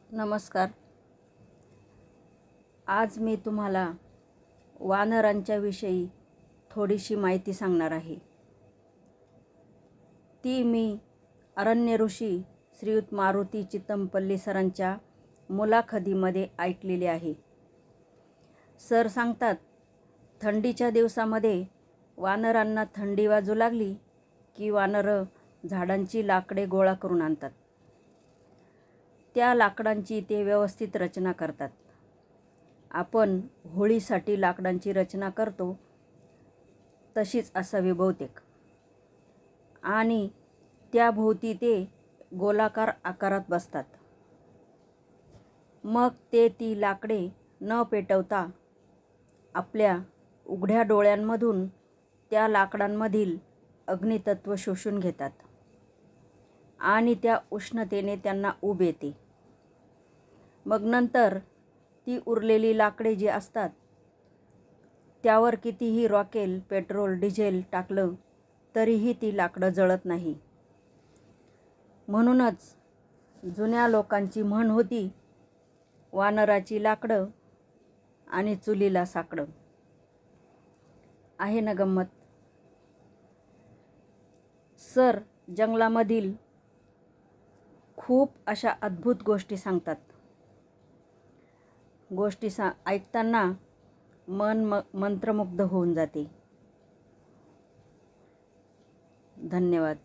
नमस्कार. आज मी तुम्हाला वानरांच्या विषयी थोडीशी माहिती सांगणार आहे. ती मी अरण्य ऋषी श्रीयुत मारुती चितमपल्ली सरांच्या मुलाखतीमध्ये ऐकलेली आहे. सर सांगतात, थंडीच्या दिवसामध्ये वानरांना थंडी वाजू लागली की वानरं झाडांची लाकडे गोळा करून आणतात. त्या लाकडांची ते व्यवस्थित रचना करतात. आपण होळीसाठी लाकडांची रचना करतो तशीच असावी बहुतेक, आणि त्याभोवती ते गोलाकार आकारात बसतात. मग ते ती लाकडे न पेटवता आपल्या उघड्या डोळ्यांमधून त्या लाकडांमधील अग्नितत्व शोषून घेतात आणि त्या उष्णतेने त्यांना ऊब येते. मग नंतर ती उरलेली लाकडे जी असतात त्यावर कितीही रॉकेल, पेट्रोल, डिझेल टाकलं तरीही ती लाकडं जळत नाही. म्हणूनच जुन्या लोकांची म्हण होती, वानराची लाकडं आणि चुलीला साकडं. आहे ना गंमत? सर जंगलामधील खूप अशा अद्भुत गोष्टी सांगतात. गोष्टी ऐकताना मन मंत्रमुग्ध होऊन जाते. धन्यवाद.